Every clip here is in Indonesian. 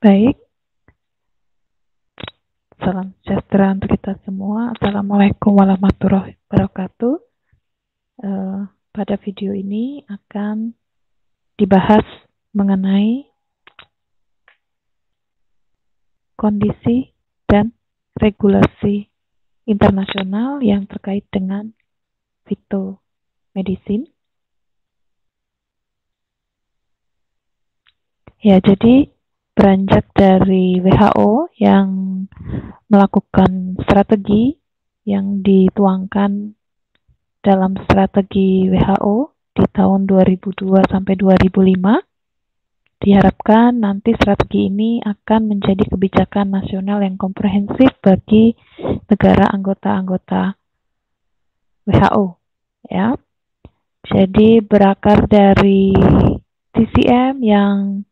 Baik, salam sejahtera untuk kita semua. Assalamualaikum warahmatullahi wabarakatuh. Pada video ini akan dibahas mengenai kondisi dan regulasi internasional yang terkait dengan fitomedicine. Ya, jadi beranjak dari WHO yang melakukan strategi yang dituangkan dalam strategi WHO di tahun 2002 sampai 2005, diharapkan nanti strategi ini akan menjadi kebijakan nasional yang komprehensif bagi negara anggota-anggota WHO. Ya, jadi berakar dari TCM yang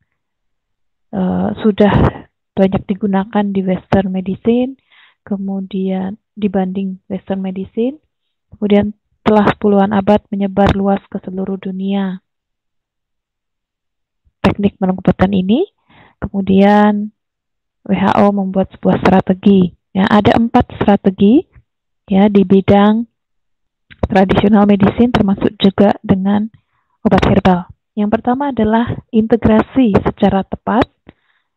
sudah banyak digunakan di Western Medicine, kemudian dibanding Western Medicine, kemudian telah puluhan abad menyebar luas ke seluruh dunia. Teknik pengobatan ini, kemudian WHO membuat sebuah strategi. Ya, ada 4 strategi ya di bidang tradisional medicine, termasuk juga dengan obat herbal. Yang pertama adalah integrasi secara tepat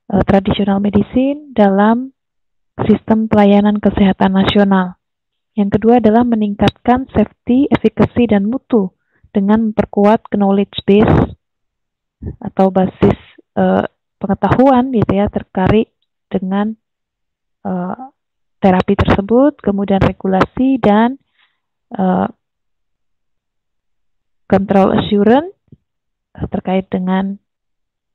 tradisional medicine dalam sistem pelayanan kesehatan nasional. Yang kedua adalah meningkatkan safety, efficacy, dan mutu dengan memperkuat knowledge base atau basis pengetahuan gitu ya terkait dengan terapi tersebut, kemudian regulasi dan control assurance terkait dengan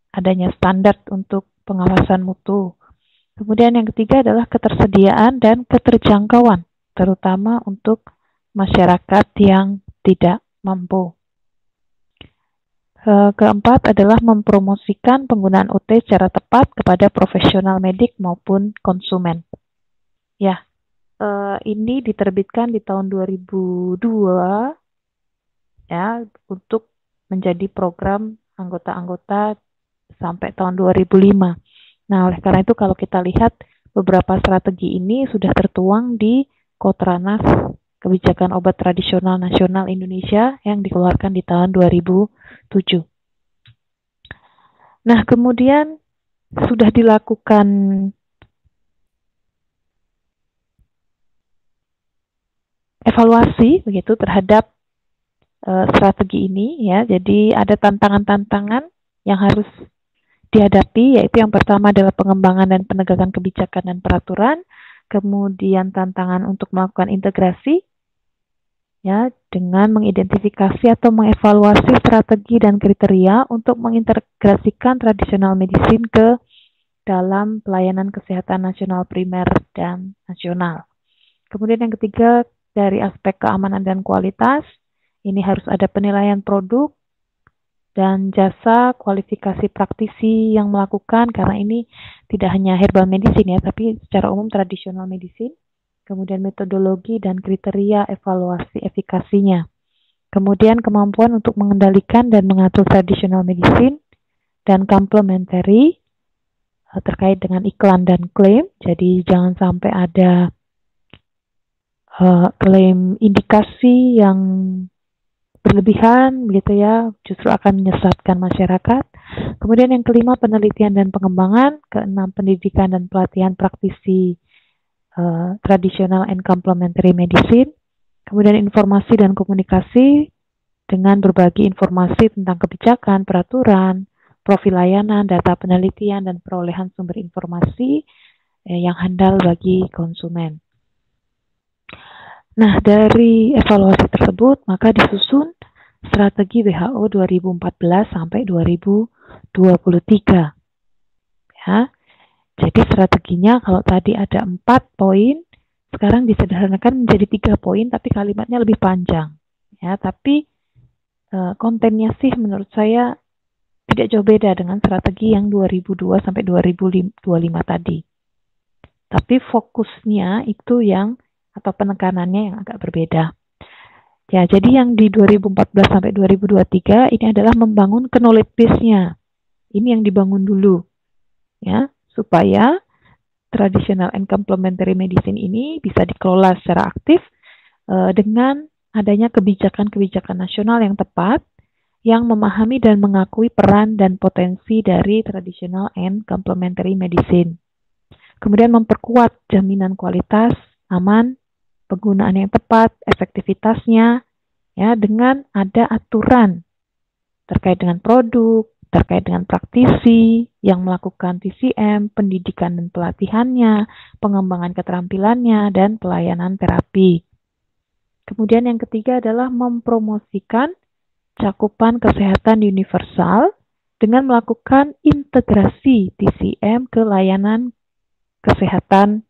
adanya standar untuk pengawasan mutu. Kemudian yang ketiga adalah ketersediaan dan keterjangkauan, terutama untuk masyarakat yang tidak mampu. Keempat adalah mempromosikan penggunaan OT secara tepat kepada profesional medik maupun konsumen. Ya, ini diterbitkan di tahun 2002 ya untuk menjadi program anggota-anggota sampai tahun 2005. Nah, oleh karena itu kalau kita lihat beberapa strategi ini sudah tertuang di Kotranas Kebijakan Obat Tradisional Nasional Indonesia yang dikeluarkan di tahun 2007. Nah, kemudian sudah dilakukan evaluasi begitu terhadap strategi ini ya. Jadi ada tantangan-tantangan yang harus dihadapi, yaitu yang pertama adalah pengembangan dan penegakan kebijakan dan peraturan, kemudian tantangan untuk melakukan integrasi ya dengan mengidentifikasi atau mengevaluasi strategi dan kriteria untuk mengintegrasikan tradisional medicine ke dalam pelayanan kesehatan nasional primer dan nasional. Kemudian yang ketiga dari aspek keamanan dan kualitas, ini harus ada penilaian produk dan jasa kualifikasi praktisi yang melakukan, karena ini tidak hanya herbal medicine ya, tapi secara umum tradisional medicine. Kemudian metodologi dan kriteria evaluasi efikasinya. Kemudian kemampuan untuk mengendalikan dan mengatur tradisional medicine dan complementary terkait dengan iklan dan klaim. Jadi jangan sampai ada klaim indikasi yang berlebihan begitu ya, justru akan menyesatkan masyarakat. Kemudian yang kelima penelitian dan pengembangan, keenam pendidikan dan pelatihan praktisi tradisional and complementary medicine. Kemudian informasi dan komunikasi dengan berbagi informasi tentang kebijakan, peraturan, profil layanan, data penelitian dan perolehan sumber informasi yang handal bagi konsumen. Nah, dari evaluasi tersebut, maka disusun strategi WHO 2014 sampai 2023. Ya, jadi strateginya kalau tadi ada 4 poin, sekarang disederhanakan menjadi 3 poin, tapi kalimatnya lebih panjang. Ya, tapi kontennya sih menurut saya tidak jauh beda dengan strategi yang 2002 sampai 2025 tadi. Tapi fokusnya itu yang atau penekanannya yang agak berbeda. Ya, jadi yang di 2014 sampai 2023 ini adalah membangun knowledge base-nya. Ini yang dibangun dulu. Ya, supaya traditional and complementary medicine ini bisa dikelola secara aktif dengan adanya kebijakan-kebijakan nasional yang tepat yang memahami dan mengakui peran dan potensi dari traditional and complementary medicine. Kemudian memperkuat jaminan kualitas, aman, penggunaan yang tepat, efektivitasnya, ya, dengan ada aturan terkait dengan produk, terkait dengan praktisi yang melakukan TCM, pendidikan dan pelatihannya, pengembangan keterampilannya, dan pelayanan terapi. Kemudian yang ketiga adalah mempromosikan cakupan kesehatan universal dengan melakukan integrasi TCM ke layanan kesehatan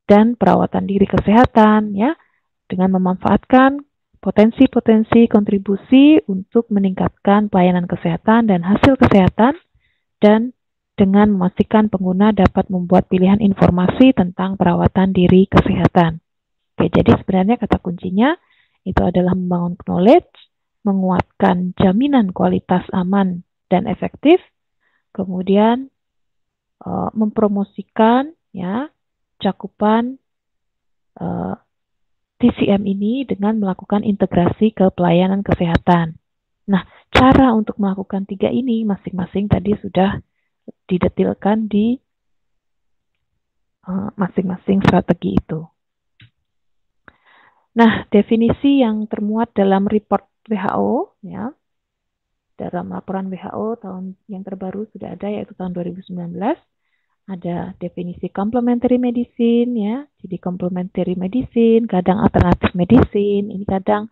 dan perawatan diri kesehatan, ya, dengan memanfaatkan potensi-potensi kontribusi untuk meningkatkan pelayanan kesehatan dan hasil kesehatan, dan dengan memastikan pengguna dapat membuat pilihan informasi tentang perawatan diri kesehatan. Oke, jadi sebenarnya kata kuncinya itu adalah membangun knowledge, menguatkan jaminan kualitas aman dan efektif, kemudian mempromosikan, ya, cakupan TCM ini dengan melakukan integrasi ke pelayanan kesehatan. Nah, cara untuk melakukan 3 ini masing-masing tadi sudah didetilkan di masing-masing strategi itu. Nah, definisi yang termuat dalam report WHO, ya, dalam laporan WHO tahun yang terbaru sudah ada, yaitu tahun 2019, ada definisi complementary medicine, ya. Jadi complementary medicine, kadang alternatif medicine, ini kadang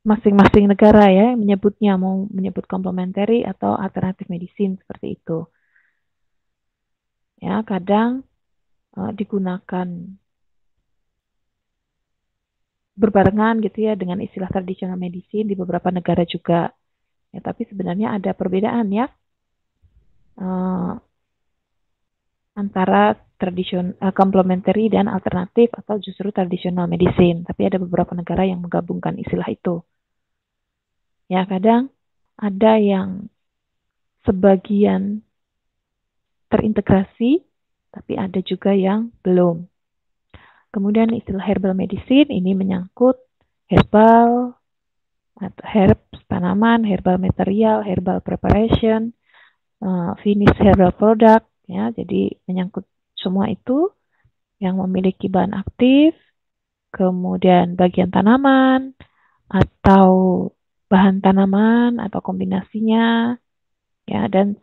masing-masing negara, ya, yang menyebutnya, mau menyebut complementary atau alternatif medicine seperti itu. Ya, kadang digunakan berbarengan gitu ya dengan istilah traditional medicine di beberapa negara juga. Ya, tapi sebenarnya ada perbedaan, ya, antara complementary dan alternatif atau justru traditional medicine. Tapi ada beberapa negara yang menggabungkan istilah itu. Ya, kadang ada yang sebagian terintegrasi, tapi ada juga yang belum. Kemudian istilah herbal medicine ini menyangkut herbal atau herbs, tanaman, herbal material, herbal preparation, finished herbal product, ya. Jadi menyangkut semua itu yang memiliki bahan aktif, kemudian bagian tanaman atau bahan tanaman atau kombinasinya, ya. Dan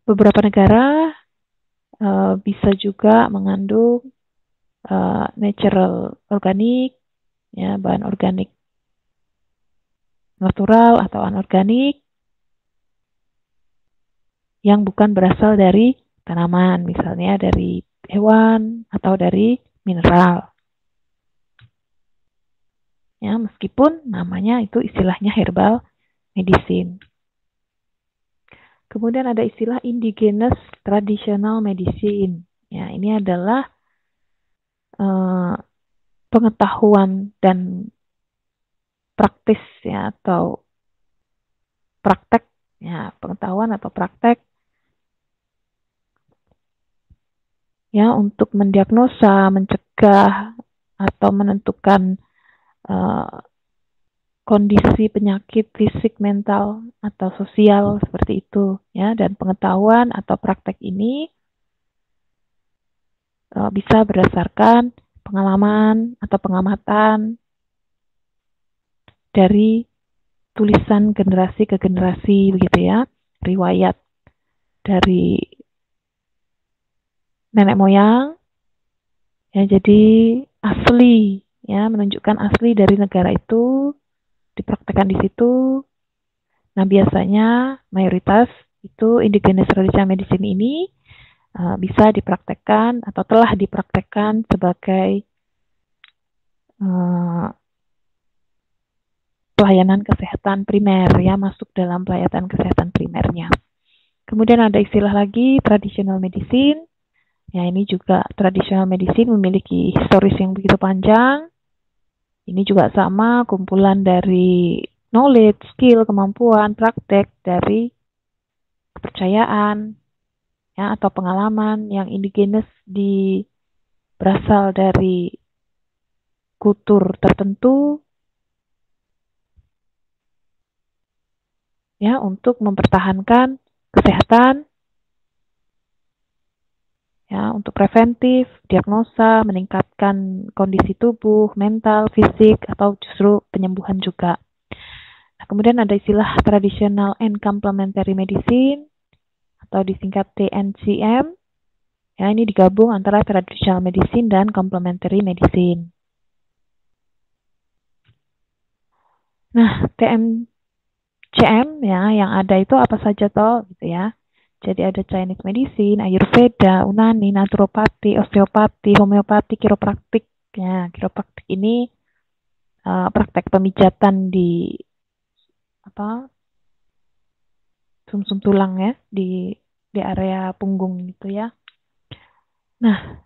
beberapa negara bisa juga mengandung natural organik, ya, bahan organik natural atau anorganik yang bukan berasal dari tanaman, misalnya dari hewan atau dari mineral. Ya, meskipun namanya itu istilahnya herbal medicine. Kemudian ada istilah indigenous traditional medicine. Ya, ini adalah pengetahuan dan praktis, ya, atau praktek, ya, pengetahuan atau praktek, ya, untuk mendiagnosa, mencegah atau menentukan kondisi penyakit fisik, mental atau sosial seperti itu, ya. Dan pengetahuan atau praktek ini bisa berdasarkan pengalaman atau pengamatan dari tulisan generasi ke generasi, begitu ya, riwayat dari nenek moyang, ya, jadi asli, ya, menunjukkan asli dari negara itu dipraktekkan di situ. Nah, biasanya mayoritas itu indigenous traditional medicine ini bisa dipraktekkan atau telah dipraktekkan sebagai pelayanan kesehatan primer, ya, masuk dalam pelayanan kesehatan primernya. Kemudian ada istilah lagi traditional medicine. Ya, ini juga traditional medicine memiliki historis yang begitu panjang. Ini juga sama, kumpulan dari knowledge, skill, kemampuan, praktek dari kepercayaan, ya, atau pengalaman yang indigenes berasal dari kultur tertentu, ya, untuk mempertahankan kesehatan, ya, untuk preventif, diagnosa, meningkatkan kondisi tubuh, mental, fisik, atau justru penyembuhan juga. Nah, kemudian ada istilah traditional and complementary medicine atau disingkat TNCM. Ya, ini digabung antara traditional medicine dan complementary medicine. Nah, TNCM ya yang ada itu apa saja toh gitu ya. Jadi ada Chinese medicine, Ayurveda, Unani, naturopati, osteopati, homeopati, kiropraktik. Ya, kiropraktik ini praktek pemijatan di sumsum tulang ya, di area punggung gitu ya. Nah,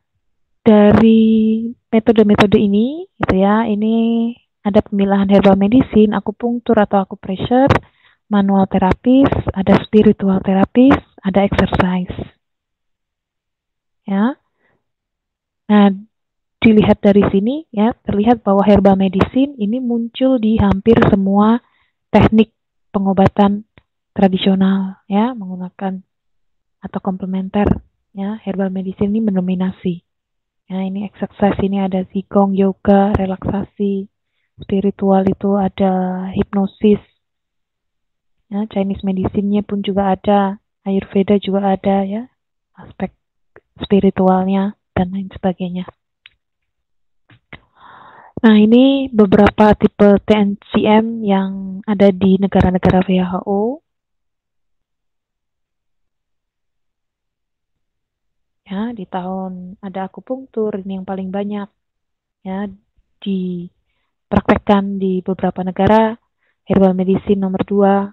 dari metode-metode ini gitu ya, ini ada pemilahan herbal medicine, akupunktur atau acupressure, manual terapis, ada spiritual terapis, ada exercise. Ya. Nah, dilihat dari sini ya, terlihat bahwa herbal medicine ini muncul di hampir semua teknik pengobatan tradisional ya, menggunakan atau komplementer ya. Herbal medicine ini mendominasi. Ya, ini exercise ini ada qigong, yoga, relaksasi. Spiritual itu ada hipnosis. Ya, Chinese medicine-nya pun juga ada, Ayurveda juga ada ya, aspek spiritualnya dan lain sebagainya. Nah, ini beberapa tipe TNCM yang ada di negara-negara WHO. Ya, di tahun ada akupunktur, ini yang paling banyak ya dipraktekkan di beberapa negara. Herbal medicine nomor 2,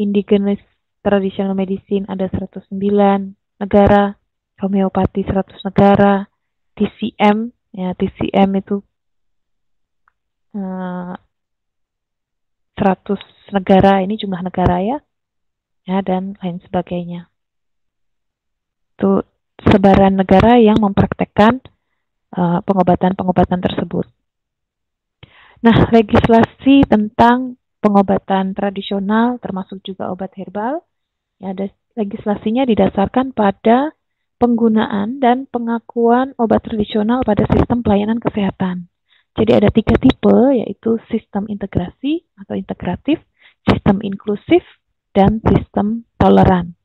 indigenous traditional medicine ada 109 negara, homeopati 100 negara, TCM ya, TCM itu 100 negara, ini jumlah negara ya, dan lain sebagainya. Itu sebaran negara yang mempraktekkan pengobatan-pengobatan tersebut. Nah, legislasi tentang pengobatan tradisional termasuk juga obat herbal, ya, ada legislasinya didasarkan pada penggunaan dan pengakuan obat tradisional pada sistem pelayanan kesehatan. Jadi ada 3 tipe, yaitu sistem integrasi atau integratif, sistem inklusif, dan sistem toleran.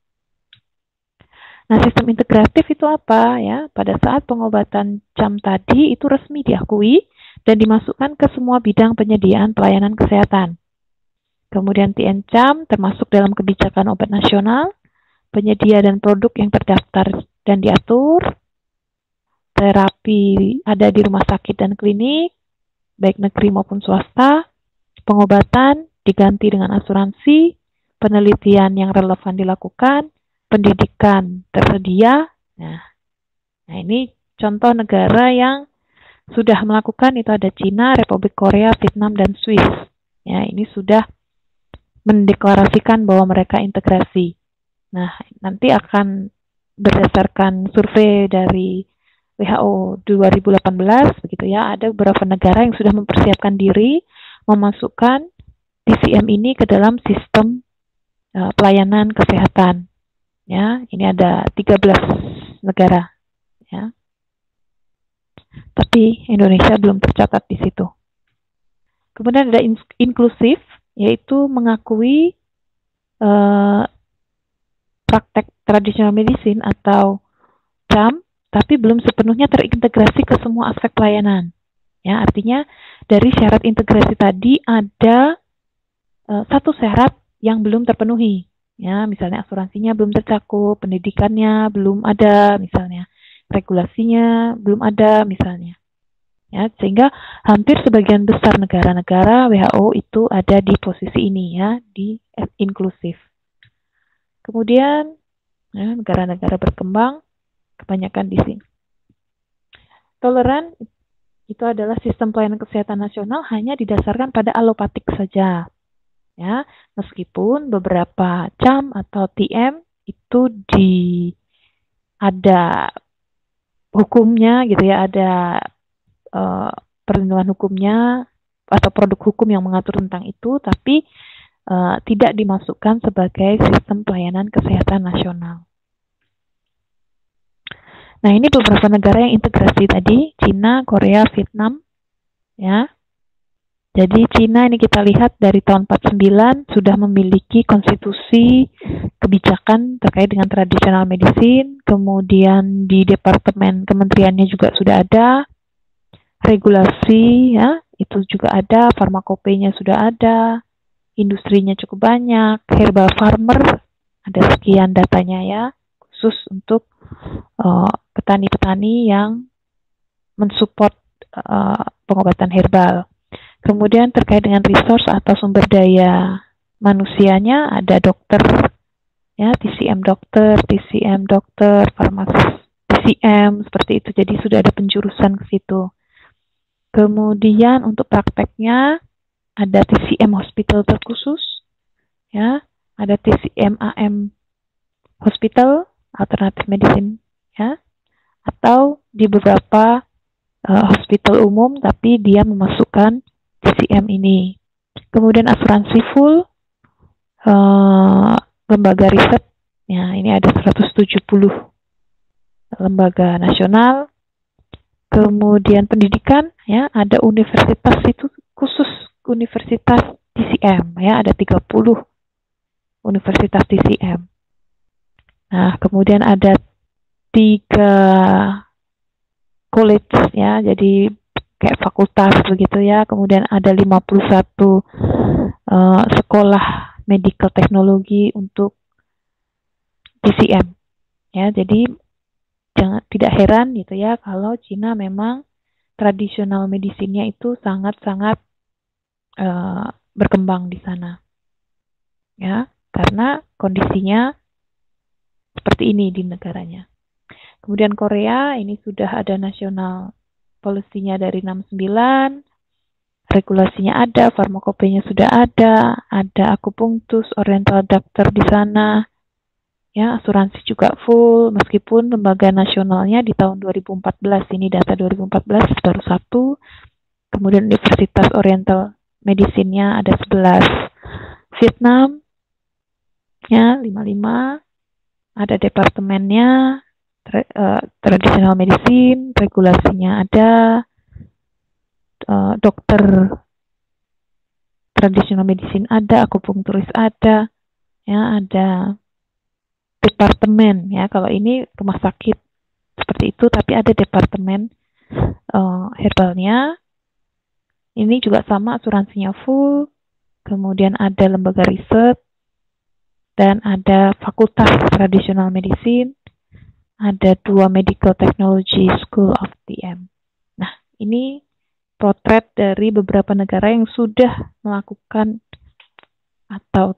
Nah, sistem integratif itu apa ya? Pada saat pengobatan CAM tadi itu resmi diakui dan dimasukkan ke semua bidang penyediaan pelayanan kesehatan. Kemudian TNCAM termasuk dalam kebijakan obat nasional, penyedia dan produk yang terdaftar dan diatur, terapi ada di rumah sakit dan klinik, baik negeri maupun swasta, pengobatan diganti dengan asuransi, penelitian yang relevan dilakukan, pendidikan tersedia. Nah, ini contoh negara yang sudah melakukan itu ada Cina, Republik Korea, Vietnam, dan Swiss. Ya, ini sudah mendeklarasikan bahwa mereka integrasi. Nah, nanti akan berdasarkan survei dari WHO 2018 begitu ya, ada beberapa negara yang sudah mempersiapkan diri memasukkan TCM ini ke dalam sistem pelayanan kesehatan. Ya, ini ada 13 negara ya. Tapi Indonesia belum tercatat di situ. Kemudian ada inklusif, yaitu mengakui praktek tradisional medicine atau CAM, tapi belum sepenuhnya terintegrasi ke semua aspek pelayanan. Ya, artinya dari syarat integrasi tadi ada satu syarat yang belum terpenuhi. Ya, misalnya asuransinya belum tercakup, pendidikannya belum ada, misalnya regulasinya belum ada, misalnya. Ya, sehingga hampir sebagian besar negara-negara WHO itu ada di posisi ini ya, di inklusif. Kemudian ya, negara-negara berkembang kebanyakan di sini. Toleran itu adalah sistem pelayanan kesehatan nasional hanya didasarkan pada alopatik saja. Ya, meskipun beberapa CAM atau TM itu ada hukumnya gitu ya, ada perlindungan hukumnya atau produk hukum yang mengatur tentang itu, tapi tidak dimasukkan sebagai sistem pelayanan kesehatan nasional. Nah, ini beberapa negara yang integrasi tadi, Cina, Korea, Vietnam, ya. Jadi Cina ini kita lihat dari tahun 49 sudah memiliki konstitusi kebijakan terkait dengan tradisional medicine, kemudian di departemen kementeriannya juga sudah ada, regulasi ya, itu juga ada, farmakopeinya sudah ada, industrinya cukup banyak, herbal farmer ada sekian datanya ya, khusus untuk petani-petani yang mensupport pengobatan herbal. Kemudian terkait dengan resource atau sumber daya manusianya ada dokter ya, TCM dokter, farmasis TCM seperti itu. Jadi sudah ada penjurusan ke situ. Kemudian untuk prakteknya ada TCM hospital terkhusus ya, ada TCM AM hospital alternative medicine ya, atau di beberapa hospital umum tapi dia memasukkan TCM ini. Kemudian asuransi full, lembaga riset ya, ini ada 170 lembaga nasional. Kemudian pendidikan ya, ada universitas itu khusus universitas TCM ya, ada 30 universitas TCM. Nah, kemudian ada 3 college ya, jadi kayak fakultas begitu ya. Kemudian ada 51 sekolah medical teknologi untuk TCM ya. Jadi tidak heran gitu ya kalau Cina memang tradisional medisinnya itu sangat-sangat berkembang di sana ya, karena kondisinya seperti ini di negaranya. Kemudian Korea ini sudah ada nasional policy-nya dari 69, regulasinya ada, farmakopeinya sudah ada akupunktus, oriental doctor di sana, ya, asuransi juga full, meskipun lembaga nasionalnya di tahun 2014, ini data 2014 baru 1, kemudian Universitas Oriental Medicine-nya ada 11, Vietnam, ya, 55, ada departemennya, traditional medicine, regulasinya ada, dokter traditional medicine ada, akupunkturis ada, ya, ada departemen ya, kalau ini rumah sakit seperti itu, tapi ada departemen herbalnya. Ini juga sama, asuransinya full, kemudian ada lembaga riset, dan ada fakultas traditional medicine, ada 2 medical technology school of TM. Nah, ini potret dari beberapa negara yang sudah melakukan atau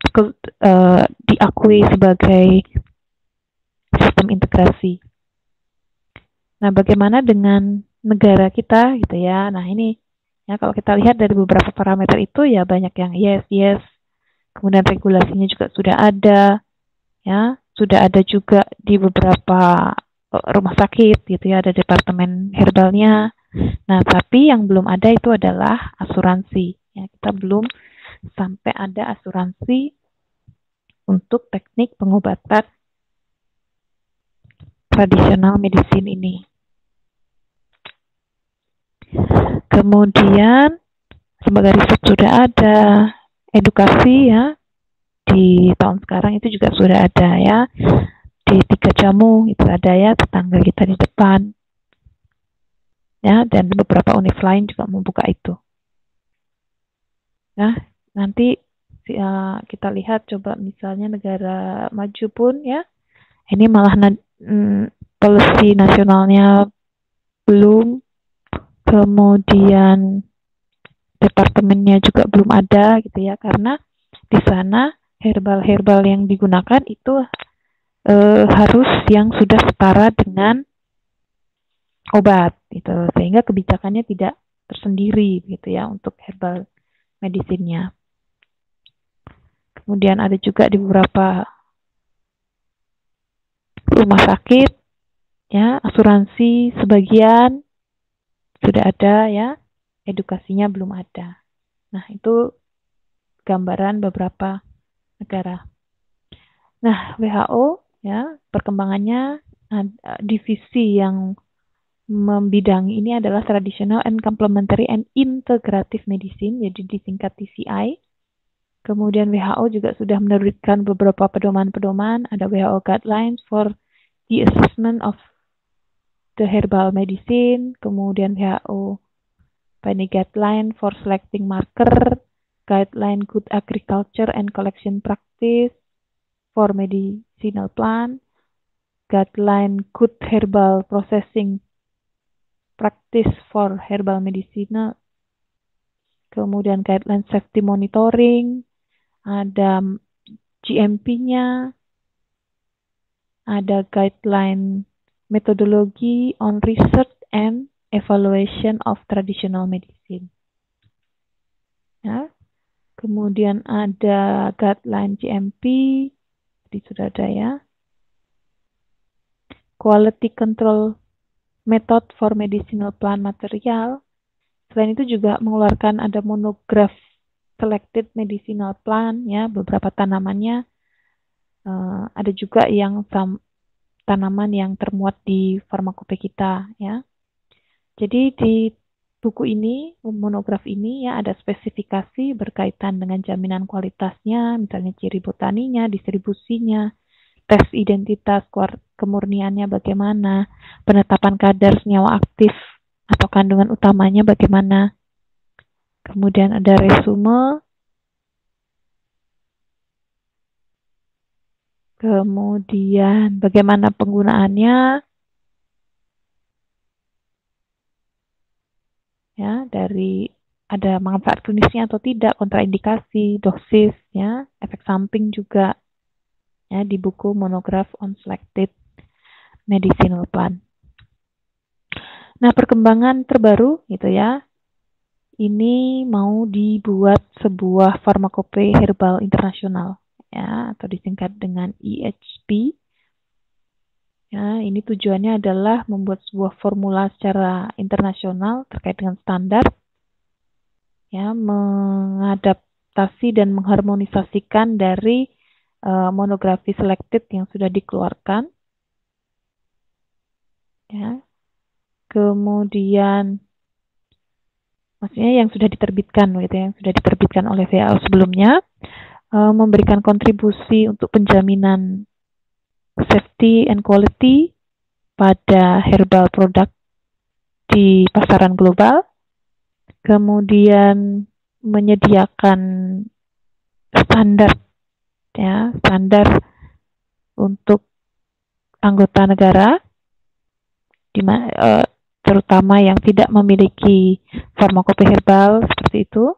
diakui sebagai sistem integrasi. Nah, bagaimana dengan negara kita gitu ya? Nah, ini ya, kalau kita lihat dari beberapa parameter itu ya banyak yang yes. Kemudian regulasinya juga sudah ada, ya, sudah ada juga di beberapa rumah sakit gitu ya, ada departemen herbalnya. Nah, tapi yang belum ada itu adalah asuransi. Ya, kita belum sampai ada asuransi untuk teknik pengobatan tradisional medicine ini. Kemudian lembaga riset sudah ada, edukasi ya, di tahun sekarang itu juga sudah ada ya, di 3 Jamu itu ada ya, tetangga kita di depan ya, dan beberapa univ lain juga membuka itu. Nah, nanti kita lihat coba misalnya negara maju pun ya, ini malah policy nasionalnya belum, kemudian departemennya juga belum ada gitu ya, karena di sana herbal yang digunakan itu harus yang sudah setara dengan obat gitu, sehingga kebijakannya tidak tersendiri gitu ya untuk herbal medicine-nya. Kemudian ada juga di beberapa rumah sakit, ya, asuransi sebagian sudah ada, ya, edukasinya belum ada. Nah, itu gambaran beberapa negara. Nah, WHO, ya, perkembangannya divisi yang membidangi ini adalah Traditional and Complementary and Integrative Medicine, jadi disingkat TCI. Kemudian WHO juga sudah menerbitkan beberapa pedoman-pedoman, ada WHO Guidelines for the Assessment of the Herbal Medicine, kemudian WHO Pani Guideline for Selecting Marker, Guideline Good Agriculture and Collection Practice for Medicinal Plant, Guideline Good Herbal Processing Practice for Herbal Medicine, kemudian Guideline Safety Monitoring, ada GMP-nya, ada Guideline Methodology on Research and Evaluation of Traditional Medicine. Ya. Kemudian ada Guideline GMP, tadi sudah ada ya. Quality Control Method for Medicinal Plant Material. Selain itu juga mengeluarkan ada monograph Selected Medicinal Plant, ya, beberapa tanamannya. Ada juga yang tanaman yang termuat di farmakope kita, ya. Jadi di buku ini, monograf ini, ya, ada spesifikasi berkaitan dengan jaminan kualitasnya, misalnya ciri botaninya, distribusinya, tes identitas kemurniannya bagaimana, penetapan kadar senyawa aktif atau kandungan utamanya bagaimana. Kemudian ada resume, kemudian bagaimana penggunaannya, ya, dari ada manfaat klinisnya atau tidak, kontraindikasi, dosis, ya, efek samping juga, ya, di buku Monograph on Selected Medicinal Plant. Nah, perkembangan terbaru gitu ya. Ini mau dibuat sebuah farmakope herbal internasional, ya, atau disingkat dengan EHP. Ya, ini tujuannya adalah membuat sebuah formula secara internasional terkait dengan standar, ya, mengadaptasi dan mengharmonisasikan dari monografi selected yang sudah dikeluarkan, ya. Kemudian maksudnya yang sudah diterbitkan, gitu, yang sudah diterbitkan oleh WHO sebelumnya, memberikan kontribusi untuk penjaminan safety and quality pada herbal product di pasaran global, kemudian menyediakan standar, ya, standar untuk anggota negara, terutama yang tidak memiliki farmakope herbal seperti itu,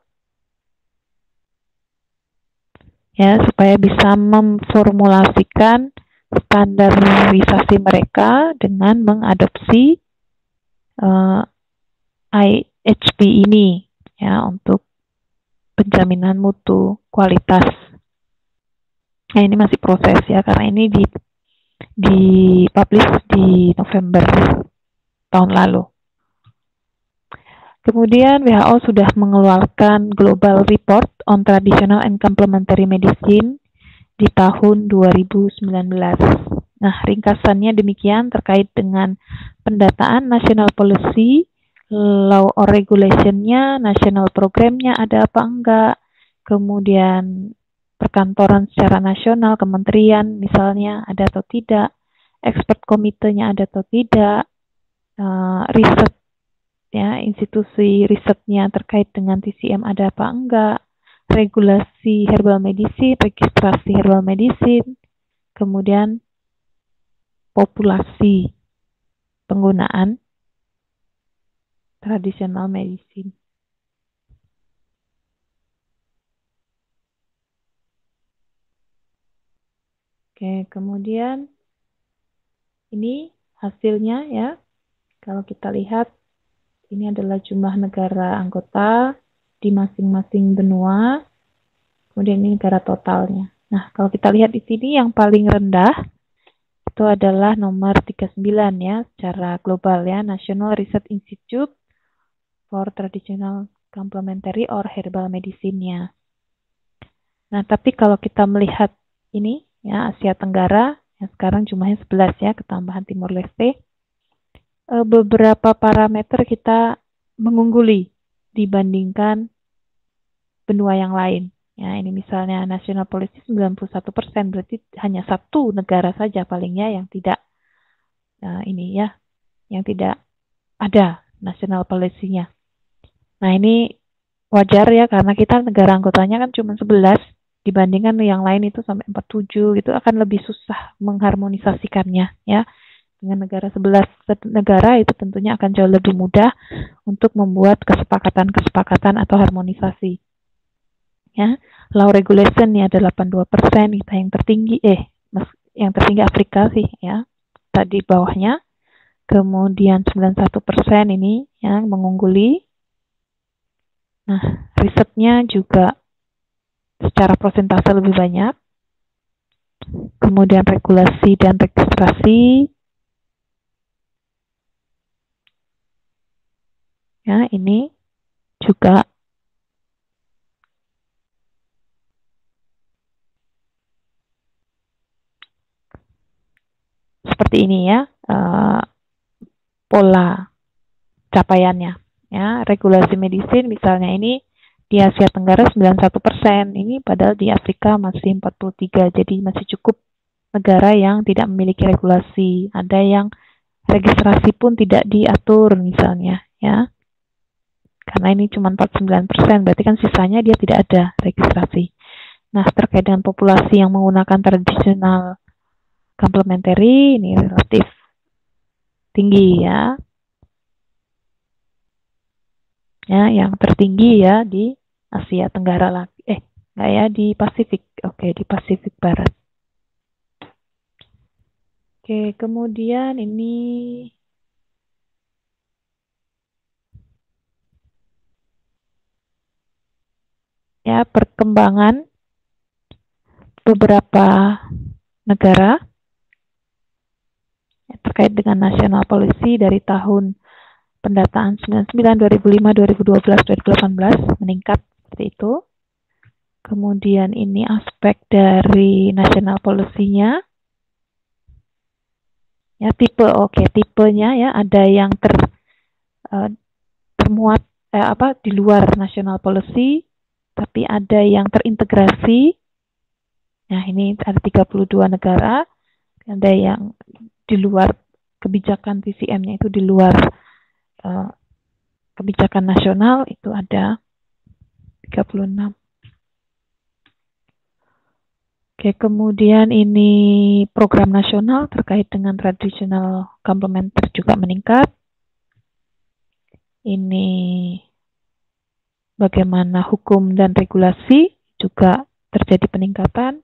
ya, supaya bisa memformulasikan standarisasi mereka dengan mengadopsi IHP ini, ya, untuk penjaminan mutu kualitas. Nah, ini masih proses, ya, karena ini di-publish di November tahun lalu. Kemudian WHO sudah mengeluarkan Global Report on Traditional and Complementary Medicine di tahun 2019. Nah, ringkasannya demikian terkait dengan pendataan national policy, law or regulation-nya, national program-nya ada apa enggak, kemudian perkantoran secara nasional, kementerian misalnya ada atau tidak, expert komite-nya ada atau tidak, riset, ya, institusi risetnya terkait dengan TCM ada apa enggak, regulasi herbal medicine, registrasi herbal medicine, kemudian populasi penggunaan traditional medicine. Oke, kemudian ini hasilnya, ya. Kalau kita lihat, ini adalah jumlah negara anggota di masing-masing benua, kemudian ini negara totalnya. Nah, kalau kita lihat di sini yang paling rendah itu adalah nomor 39 ya, secara global ya, National Research Institute for Traditional Complementary or Herbal Medicine-nya. Nah, tapi kalau kita melihat ini ya, Asia Tenggara, yang sekarang jumlahnya 11 ya, ketambahan Timor Leste, beberapa parameter kita mengungguli dibandingkan benua yang lain. Ya, ini misalnya national policy 91%, berarti hanya satu negara saja palingnya yang tidak ini ya, yang tidak ada national policy-nya. Nah, ini wajar ya, karena kita negara anggotanya kan cuma 11, dibandingkan yang lain itu sampai 47, itu akan lebih susah mengharmonisasikannya ya. Dengan negara 11 negara itu tentunya akan jauh lebih mudah untuk membuat kesepakatan-kesepakatan atau harmonisasi. Ya, law regulation ini ada 82%, kita yang tertinggi yang tertinggi Afrika sih ya. Tadi bawahnya. Kemudian 91% ini yang mengungguli. Nah, risetnya juga secara persentase lebih banyak. Kemudian regulasi dan registrasi. Ya, ini juga seperti ini ya, pola capaiannya. Ya, regulasi medicine misalnya ini di Asia Tenggara 91%, ini padahal di Afrika masih 43, jadi masih cukup negara yang tidak memiliki regulasi. Ada yang registrasi pun tidak diatur misalnya ya. Karena ini cuma 49%, berarti kan sisanya dia tidak ada registrasi. Nah, terkait dengan populasi yang menggunakan tradisional complementary, ini relatif tinggi ya. Ya, yang tertinggi ya di Asia Tenggara lagi. Enggak ya, di Pasifik. Oke, di Pasifik Barat. Oke, kemudian ini ya, perkembangan beberapa negara terkait dengan national policy dari tahun pendataan 99, 2005, 2012, 2018 meningkat seperti itu. Kemudian ini aspek dari national policy-nya. Ya, tipenya ya, ada yang termuat di luar national policy, tapi ada yang terintegrasi. Nah, ini ada 32 negara, ada yang di luar kebijakan TCM-nya, itu di luar kebijakan nasional, itu ada 36. Oke, kemudian ini program nasional terkait dengan traditional complementer juga meningkat. Ini bagaimana hukum dan regulasi juga terjadi peningkatan.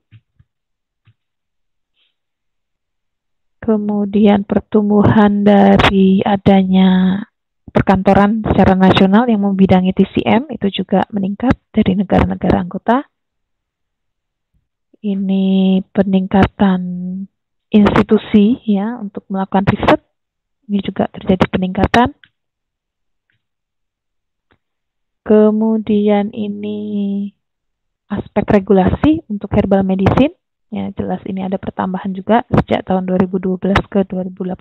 Kemudian pertumbuhan dari adanya perkantoran secara nasional yang membidangi TCM itu juga meningkat dari negara-negara anggota. Ini peningkatan institusi ya untuk melakukan riset, ini juga terjadi peningkatan. Kemudian ini aspek regulasi untuk herbal medicine, ya jelas ini ada pertambahan juga sejak tahun 2012 ke 2018.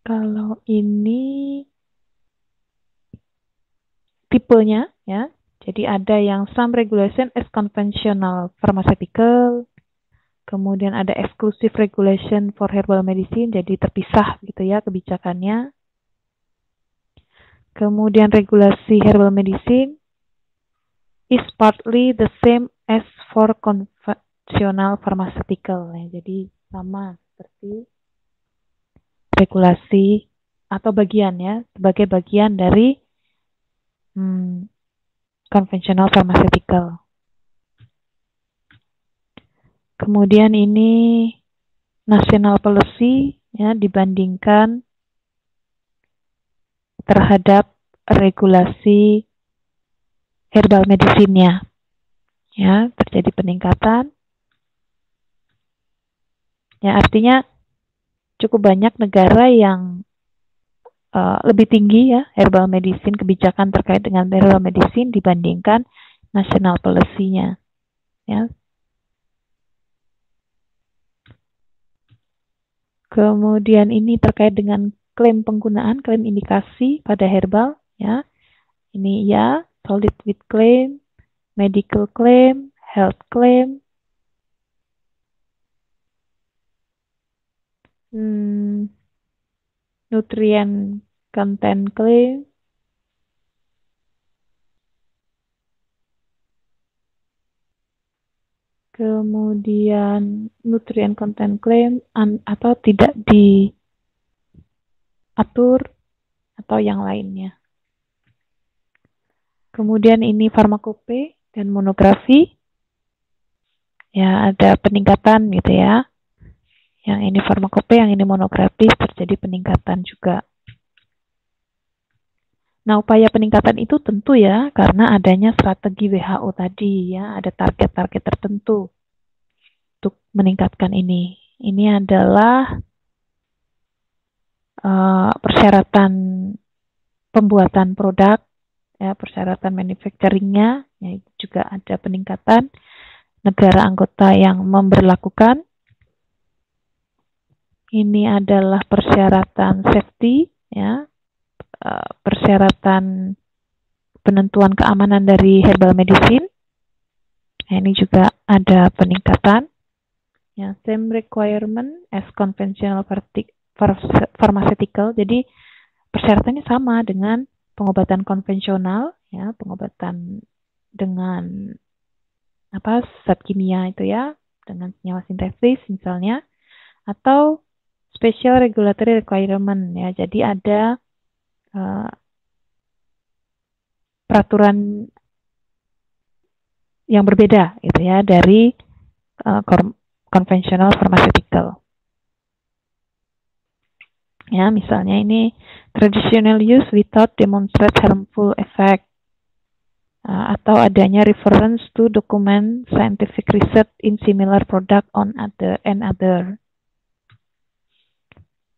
Kalau ini tipenya ya, jadi ada yang some regulation as conventional pharmaceutical, kemudian ada exclusive regulation for herbal medicine, jadi terpisah gitu ya kebijakannya. Kemudian regulasi herbal medicine is partly the same as for conventional pharmaceutical. Ya, jadi sama seperti regulasi atau bagian ya, sebagai bagian dari conventional pharmaceutical. Kemudian ini national policy ya dibandingkan terhadap regulasi herbal medicine-nya. ya, terjadi peningkatan. Ya, artinya cukup banyak negara yang lebih tinggi ya herbal medicine, kebijakan terkait dengan herbal medicine dibandingkan national policy-nya. Ya. Kemudian ini terkait dengan klaim penggunaan, klaim indikasi pada herbal. Ya, ini ya, solid with claim, medical claim, health claim, nutrient content claim, kemudian nutrient content claim atau tidak diatur atau yang lainnya. Kemudian ini farmakope dan monografi. Ya, ada peningkatan gitu ya. Yang ini farmakope, yang ini monografi, terjadi peningkatan juga. Nah, upaya peningkatan itu tentu ya, karena adanya strategi WHO tadi ya, ada target-target tertentu untuk meningkatkan ini. Ini adalah persyaratan pembuatan produk, ya, persyaratan manufacturingnya, ya, itu juga ada peningkatan. Negara anggota yang memberlakukan. Ini adalah persyaratan safety, ya, persyaratan penentuan keamanan dari herbal medicine. Nah, ini juga ada peningkatan. Ya, same requirement as conventional pharmaceutical. Jadi persyaratannya sama dengan pengobatan konvensional, ya, pengobatan dengan zat kimia itu ya, dengan senyawa sintetis misalnya, atau special regulatory requirement ya. Jadi ada peraturan yang berbeda gitu ya dari konvensional pharmaceutical. Ya, misalnya ini traditional use without demonstrate harmful effect, atau adanya reference to document scientific research in similar product on other.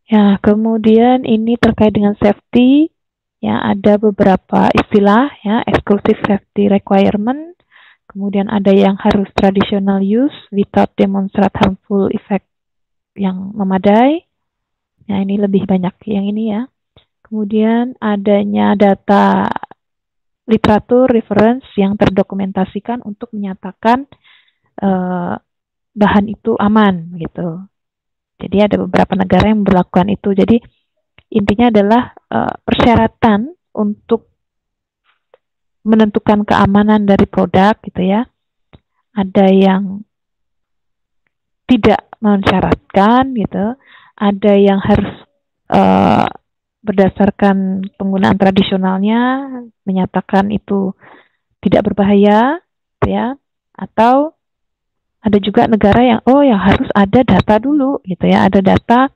Ya, kemudian ini terkait dengan safety, ya ada beberapa istilah ya, exclusive safety requirement, kemudian ada yang harus traditional use without demonstrate harmful effect yang memadai. Nah, ini lebih banyak yang ini ya. Kemudian adanya data literatur reference yang terdokumentasikan untuk menyatakan bahan itu aman gitu. Jadi ada beberapa negara yang memperlakukan itu. Jadi intinya adalah persyaratan untuk menentukan keamanan dari produk gitu ya. Ada yang tidak mensyaratkan gitu, ada yang harus berdasarkan penggunaan tradisionalnya menyatakan itu tidak berbahaya, gitu ya. Atau ada juga negara yang yang harus ada data dulu gitu ya, ada data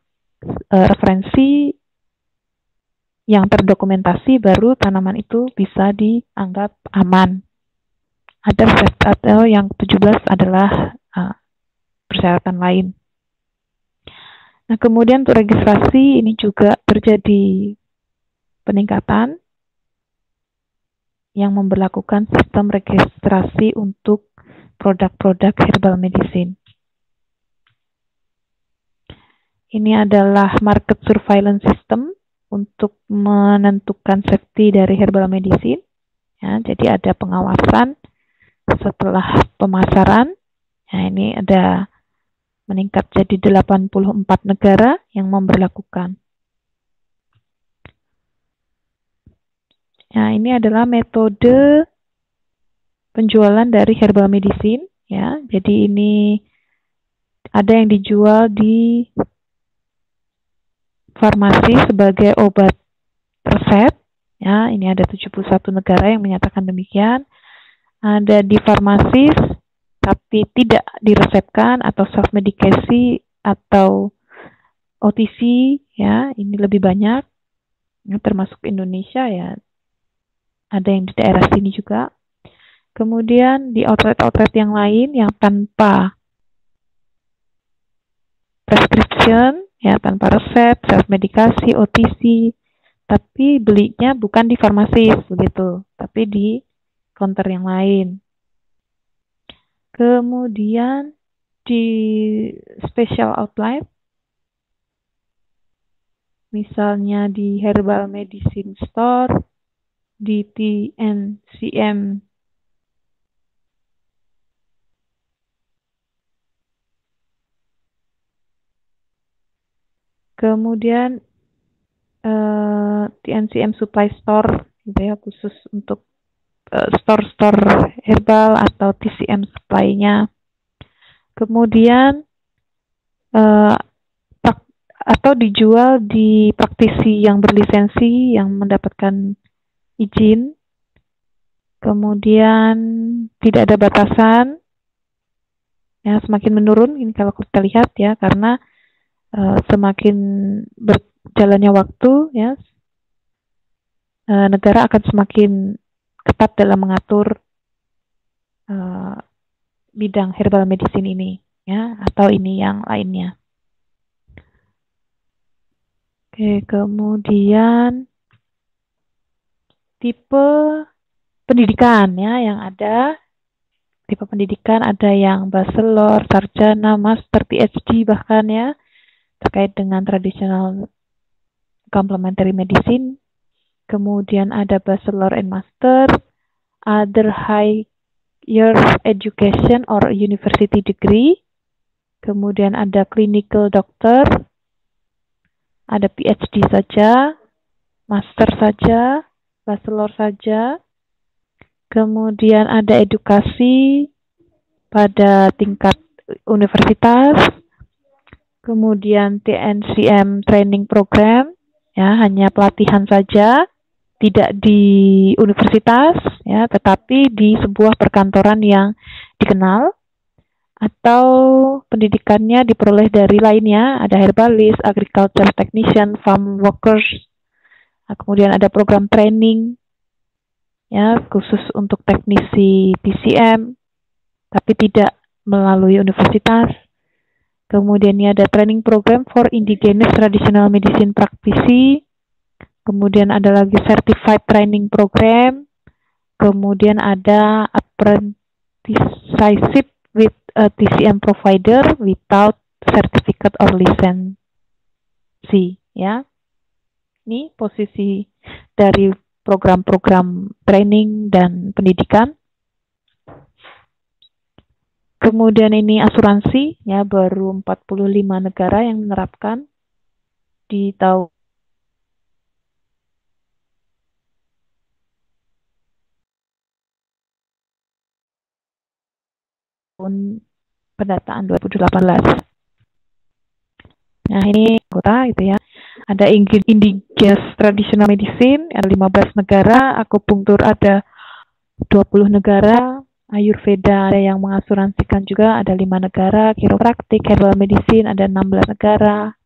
referensi yang terdokumentasi baru tanaman itu bisa dianggap aman. Ada atau yang 17 adalah persyaratan lain. Nah, kemudian untuk registrasi ini juga terjadi peningkatan yang memberlakukan sistem registrasi untuk produk-produk herbal medicine. Ini adalah market surveillance system untuk menentukan safety dari herbal medicine. Ya, jadi ada pengawasan setelah pemasaran. Nah, ini ada meningkat jadi 84 negara yang memberlakukan. Nah, ini adalah metode penjualan dari herbal medicine ya. Jadi ini ada yang dijual di farmasi sebagai obat resep ya. Ini ada 71 negara yang menyatakan demikian. Ada di farmasis tapi tidak diresepkan atau self medication atau OTC ya, ini lebih banyak. Ini termasuk Indonesia ya. Ada yang di daerah sini juga. Kemudian di outlet-outlet yang lain yang tanpa prescription, ya tanpa resep, self medikasi, OTC, tapi belinya bukan di farmasis begitu, tapi di counter yang lain. Kemudian di special outlet, misalnya di herbal medicine store, di TNCM kemudian TNCM Supply Store gitu ya, khusus untuk store-store herbal atau TCM supply-nya. Kemudian atau dijual di praktisi yang berlisensi yang mendapatkan izin. Kemudian tidak ada batasan, ya semakin menurun ini kalau kita lihat ya, karena semakin berjalannya waktu ya, negara akan semakin ketat dalam mengatur bidang herbal medicine ini ya, atau ini yang lainnya. Oke, kemudian tipe pendidikan ya yang ada. Tipe pendidikan ada yang bachelor, sarjana, master, PhD bahkan ya, terkait dengan traditional complementary medicine. Kemudian ada bachelor and master, other higher education or university degree. Kemudian ada clinical doctor, ada PhD saja, master saja, bachelor saja. Kemudian ada edukasi pada tingkat universitas. Kemudian TNCM training program, ya hanya pelatihan saja, tidak di universitas, ya, tetapi di sebuah perkantoran yang dikenal, atau pendidikannya diperoleh dari lainnya, ada herbalist, agriculture technician, farm workers. Kemudian ada program training, ya khusus untuk teknisi TCM, tapi tidak melalui universitas. Kemudian ini ada training program for indigenous traditional medicine praktisi. Kemudian ada lagi certified training program. Kemudian ada apprenticeship with a TCM provider without certificate or license. Ya. Ini posisi dari program-program training dan pendidikan. Kemudian ini asuransi, ya baru 45 negara yang menerapkan di tahun pendataan 2018. Nah ini kota itu ya. Ada indigenous traditional medicine, ada 15 negara, akupunktur ada 20 negara, Ayurveda ada yang mengasuransikan juga ada 5 negara, kiropraktik, herbal medicine ada 16 negara,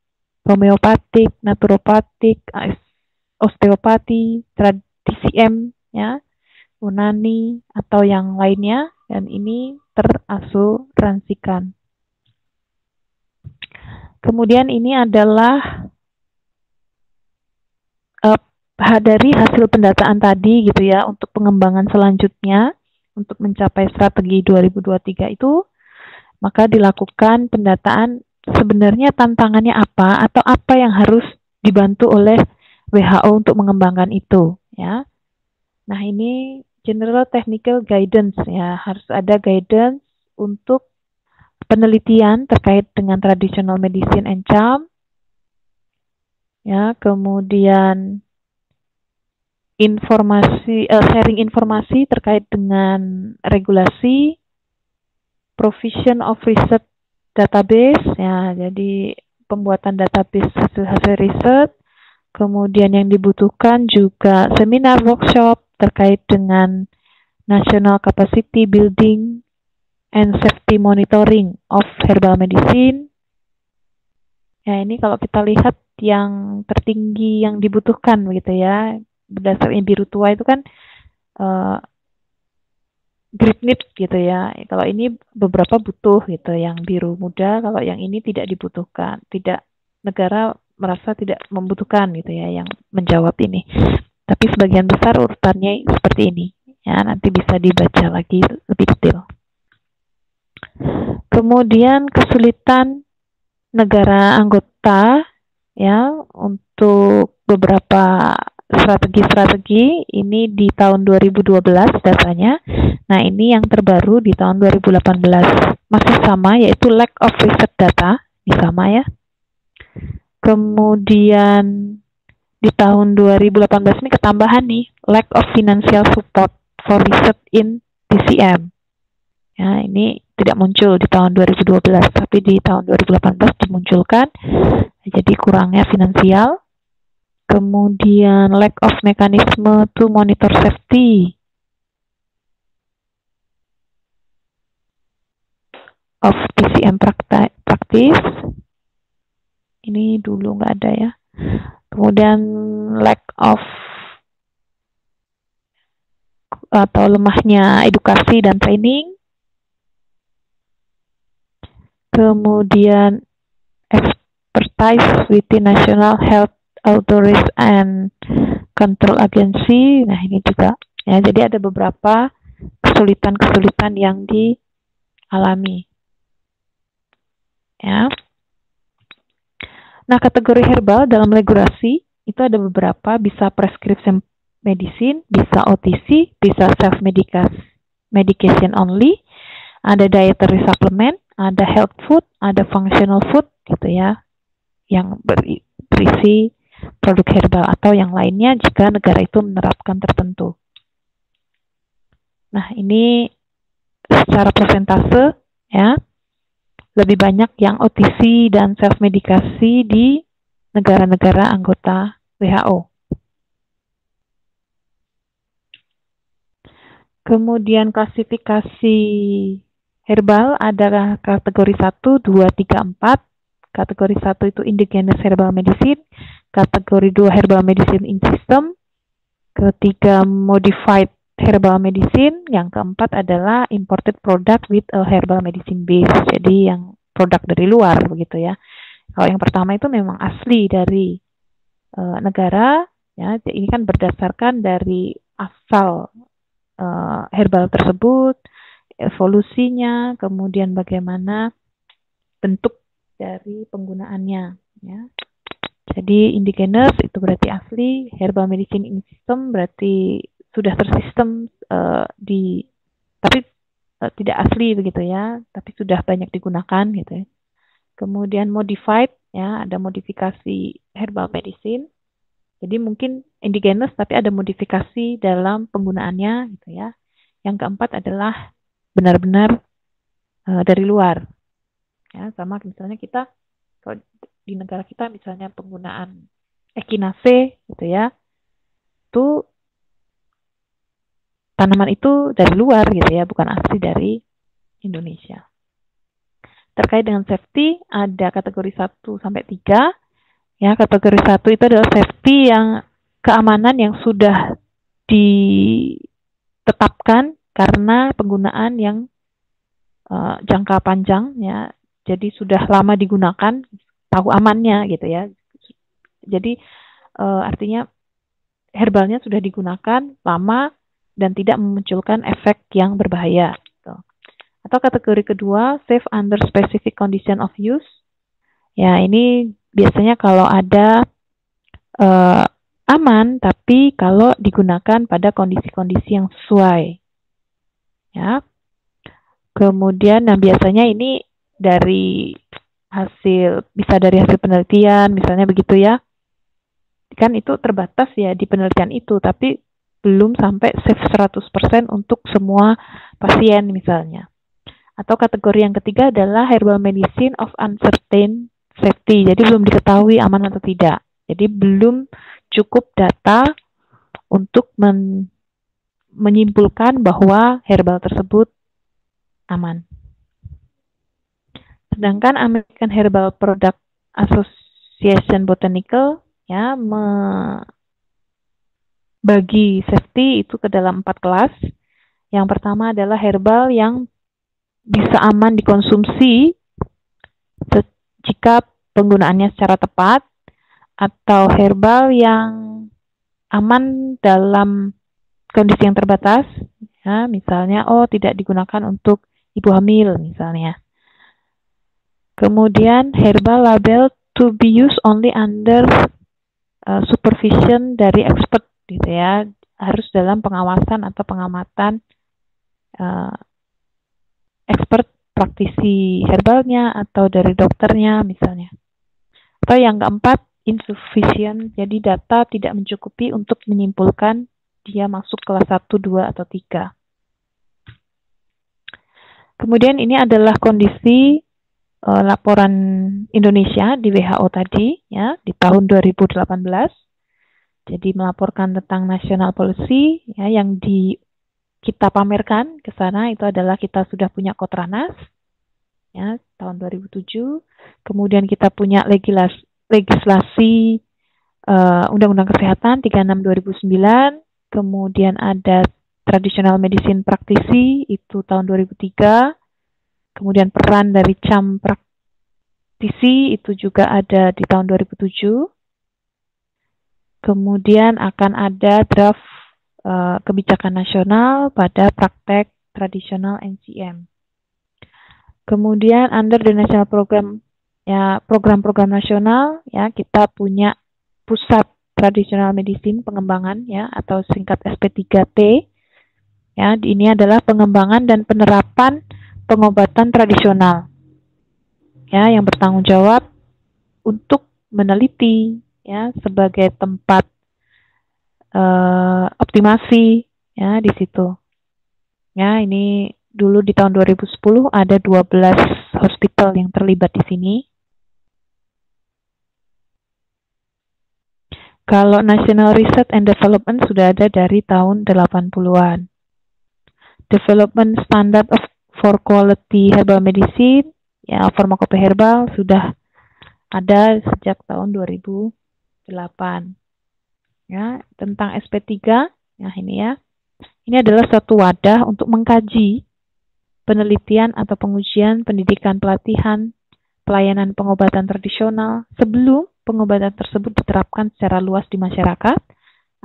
homeopatik, naturopatik, osteopati, TCM, ya, Unani atau yang lainnya, dan ini terasuransikan. Kemudian ini adalah dari hasil pendataan tadi gitu ya, untuk pengembangan selanjutnya untuk mencapai strategi 2023 itu, maka dilakukan pendataan sebenarnya tantangannya apa atau apa yang harus dibantu oleh WHO untuk mengembangkan itu ya. Nah, ini general technical guidance ya, harus ada guidance untuk penelitian terkait dengan traditional medicine and charm. Ya, kemudian sharing informasi terkait dengan regulasi, provision of research database, ya, jadi pembuatan database hasil-hasil riset. Kemudian yang dibutuhkan juga seminar workshop terkait dengan national capacity building and safety monitoring of herbal medicine. Ya, ini kalau kita lihat yang tertinggi yang dibutuhkan begitu ya, berdasarkan biru tua itu kan grid need gitu ya. Kalau ini beberapa butuh gitu, yang biru muda, kalau yang ini tidak dibutuhkan, tidak, negara merasa tidak membutuhkan gitu ya yang menjawab ini. Tapi sebagian besar urutannya seperti ini. Ya, nanti bisa dibaca lagi lebih detail. Kemudian kesulitan negara anggota ya untuk beberapa strategi-strategi ini di tahun 2012 datanya. Nah, ini yang terbaru di tahun 2018 masih sama, yaitu lack of research data, ini sama ya. Kemudian di tahun 2018 ini ketambahan nih, lack of financial support for research in TCM. Ya, ini tidak muncul di tahun 2012, tapi di tahun 2018 dimunculkan. Jadi kurangnya finansial. Kemudian lack of mechanism to monitor safety of TCM practice. Ini dulu nggak ada ya. Kemudian lack of atau lemahnya edukasi dan training. Kemudian expertise within National Health Authorities and Control Agency. Nah, ini juga ya, jadi ada beberapa kesulitan-kesulitan yang dialami. Ya. Nah, kategori herbal dalam regulasi itu ada beberapa, bisa prescription medicine, bisa OTC, bisa self medication only, ada dietary supplement, ada health food, ada functional food gitu ya, yang berisi produk herbal atau yang lainnya jika negara itu menerapkan tertentu. Nah, ini secara persentase ya, lebih banyak yang OTC dan self medikasi di negara-negara anggota WHO. Kemudian klasifikasi herbal ada kategori 1, 2, 3, 4. Kategori 1 itu indigenous herbal medicine, kategori 2 herbal medicine in system, ketiga modified herbal medicine, yang keempat adalah imported product with a herbal medicine base. Jadi yang produk dari luar begitu ya. Kalau yang pertama itu memang asli dari negara ya, ini kan berdasarkan dari asal herbal tersebut, evolusinya, kemudian bagaimana bentuk dari penggunaannya ya. Jadi indigenous itu berarti asli, herbal medicine in system berarti sudah tersistem tapi tidak asli begitu ya, tapi sudah banyak digunakan gitu ya. Kemudian modified ya, ada modifikasi herbal medicine. Jadi mungkin indigenous tapi ada modifikasi dalam penggunaannya gitu ya. Yang keempat adalah benar-benar dari luar. Ya, sama misalnya kita kalau di negara kita misalnya penggunaan echinacea gitu ya, itu tanaman itu dari luar gitu ya, bukan asli dari Indonesia. Terkait dengan safety ada kategori 1 sampai 3. Ya, kategori 1 itu adalah safety yang keamanan yang sudah ditetapkan karena penggunaan yang jangka panjang ya. Jadi sudah lama digunakan, tahu amannya gitu ya. Jadi artinya herbalnya sudah digunakan lama dan tidak memunculkan efek yang berbahaya. Gitu. Atau kategori kedua, safe under specific condition of use. Ya, ini biasanya kalau ada aman, tapi kalau digunakan pada kondisi-kondisi yang sesuai. Ya. Kemudian, nah biasanya ini bisa dari hasil penelitian, misalnya begitu ya. Kan itu terbatas ya di penelitian itu, tapi belum sampai safe 100% untuk semua pasien misalnya. Atau kategori yang ketiga adalah herbal medicine of uncertain safety. Jadi belum diketahui aman atau tidak. Jadi belum cukup data untuk menyimpulkan bahwa herbal tersebut aman. Sedangkan American Herbal Product Association Botanical ya membagi safety itu ke dalam 4 kelas. Yang pertama adalah herbal yang bisa aman dikonsumsi jika penggunaannya secara tepat, atau herbal yang aman dalam kondisi yang terbatas, ya, misalnya tidak digunakan untuk ibu hamil misalnya. Kemudian herbal label to be used only under supervision dari expert, gitu ya, harus dalam pengawasan atau pengamatan expert, praktisi herbalnya atau dari dokternya misalnya. Atau yang keempat, insufficient, jadi data tidak mencukupi untuk menyimpulkan dia masuk kelas 1, 2, atau 3. Kemudian ini adalah kondisi laporan Indonesia di WHO tadi, ya, di tahun 2018. Jadi melaporkan tentang national policy, ya, yang kita pamerkan ke sana itu adalah kita sudah punya Kotranas, ya, tahun 2007. Kemudian kita punya legislasi Undang-Undang Kesehatan 36 2009. Kemudian ada Traditional Medicine Praktisi itu tahun 2003. Kemudian peran dari CAM praktisi itu juga ada di tahun 2007. Kemudian akan ada draft kebijakan nasional pada praktek tradisional NCM. Kemudian under the national program, ya, program-program nasional, ya, kita punya pusat tradisional medicine pengembangan, ya, atau singkat SP3T. Ya, ini adalah pengembangan dan penerapan pengobatan tradisional, ya, yang bertanggung jawab untuk meneliti, ya, sebagai tempat optimasi, ya, di situ. Ya, ini dulu di tahun 2010 ada 12 hospital yang terlibat di sini. Kalau National Research and Development sudah ada dari tahun 80-an. Development Standard for Quality Herbal Medicine, ya, farmakope herbal sudah ada sejak tahun 2008. Ya, tentang SP3, nah ini ya. Ini adalah suatu wadah untuk mengkaji penelitian atau pengujian pendidikan pelatihan pelayanan pengobatan tradisional sebelum pengobatan tersebut diterapkan secara luas di masyarakat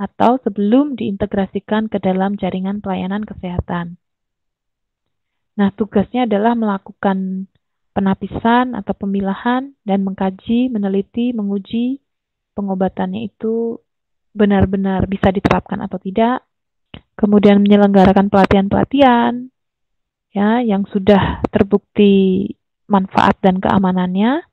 atau sebelum diintegrasikan ke dalam jaringan pelayanan kesehatan. Nah, tugasnya adalah melakukan penapisan atau pemilahan dan mengkaji, meneliti, menguji pengobatannya itu benar-benar bisa diterapkan atau tidak. Kemudian menyelenggarakan pelatihan-pelatihan, ya, yang sudah terbukti manfaat dan keamanannya.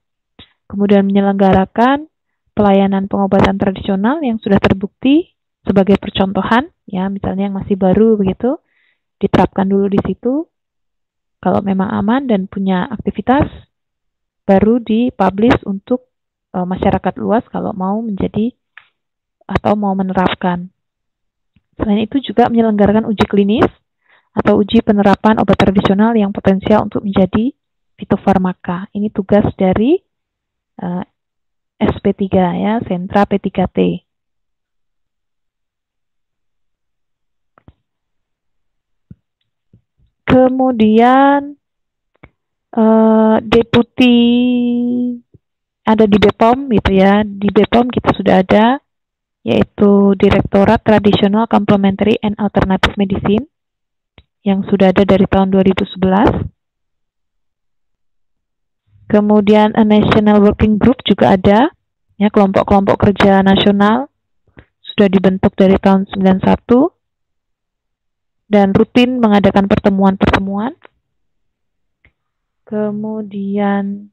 Kemudian menyelenggarakan pelayanan pengobatan tradisional yang sudah terbukti sebagai percontohan, ya, misalnya yang masih baru begitu, diterapkan dulu di situ. Kalau memang aman dan punya aktivitas, baru dipublish untuk masyarakat luas kalau mau menjadi atau mau menerapkan. Selain itu juga menyelenggarakan uji klinis atau uji penerapan obat tradisional yang potensial untuk menjadi fitofarmaka. Ini tugas dari SP3, ya, sentra P3T. Kemudian deputi ada di BPOM, gitu ya. Di BPOM kita sudah ada, yaitu Direktorat Tradisional Complementary and Alternative Medicine yang sudah ada dari tahun 2011. Kemudian a National Working Group juga ada, ya, kelompok-kelompok kerja nasional sudah dibentuk dari tahun 91 dan rutin mengadakan pertemuan-pertemuan. Kemudian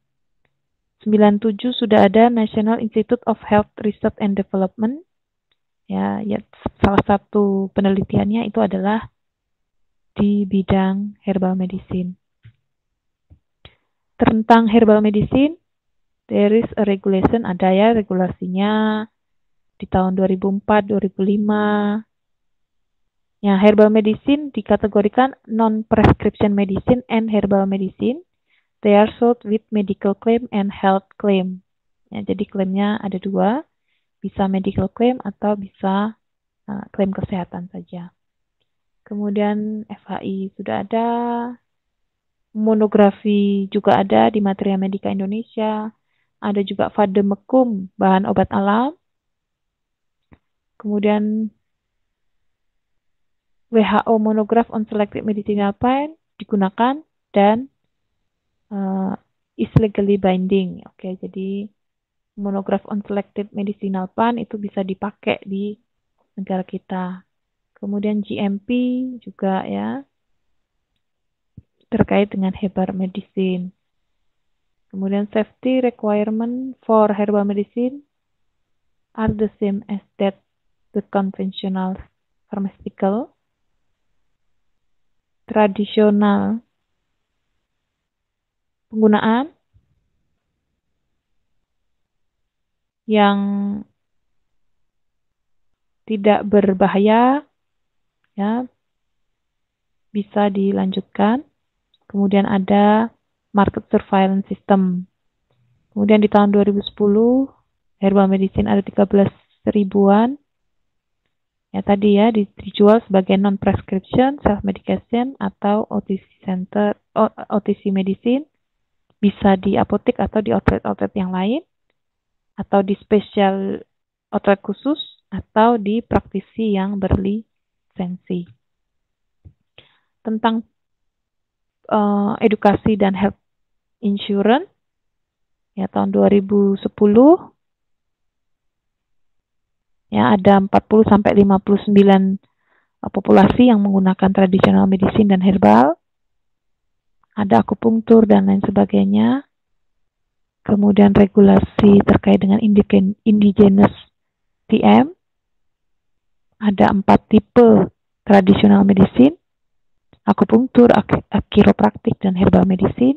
97 sudah ada National Institute of Health Research and Development. Ya, salah satu penelitiannya itu adalah di bidang herbal medicine. Tentang herbal medicine, there is a regulation, ada ya regulasinya di tahun 2004-2005. Ya, herbal medicine dikategorikan non-prescription medicine and herbal medicine. They are sold with medical claim and health claim. Ya, jadi klaimnya ada dua, bisa medical claim atau bisa klaim kesehatan saja. Kemudian FHI sudah ada, monografi juga ada di Materia Medica Indonesia, ada juga vademekum, bahan obat alam, kemudian WHO Monograph on Selected Medicinal Plant digunakan dan is legally binding. Oke, jadi Monograph on Selected Medicinal Plant itu bisa dipakai di negara kita. Kemudian GMP juga ya, terkait dengan herbal medicine. Kemudian safety requirement for herbal medicine are the same as that the conventional pharmaceutical. Tradisional penggunaan yang tidak berbahaya ya bisa dilanjutkan. Kemudian ada market surveillance system. Kemudian di tahun 2010 herbal medicine ada 13 ribuan. Ya tadi ya dijual sebagai non-prescription, self-medication atau OTC center, OTC medicine. Bisa di apotek atau di outlet-outlet yang lain. Atau di special outlet khusus. Atau di praktisi yang berlisensi. Tentang edukasi dan health insurance. Ya tahun 2010. Ya, ada 40-59 populasi yang menggunakan tradisional medicine dan herbal. Ada akupunktur dan lain sebagainya. Kemudian regulasi terkait dengan indigenous TM. Ada 4 tipe tradisional medicine. Akupunktur, chiropraktik, dan herbal medicine.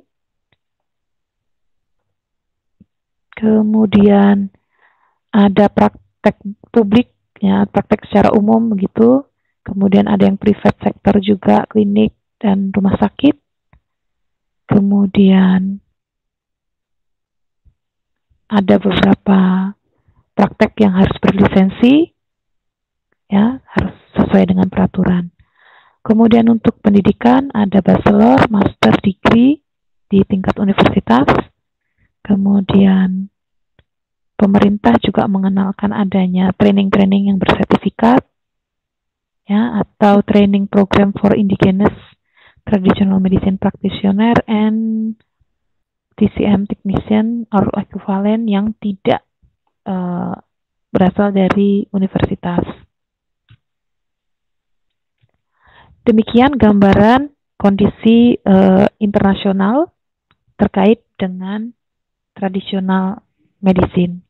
Kemudian ada praktek publik, ya, praktek secara umum begitu. Kemudian ada yang private sector juga, klinik dan rumah sakit. Kemudian ada beberapa praktek yang harus berlisensi, ya, harus sesuai dengan peraturan. Kemudian untuk pendidikan ada bachelor, master degree di tingkat universitas. Kemudian pemerintah juga mengenalkan adanya training-training yang bersertifikat, ya, atau training program for indigenous traditional medicine practitioner and TCM technician or equivalent yang tidak berasal dari universitas. Demikian gambaran kondisi internasional terkait dengan tradisional medicine.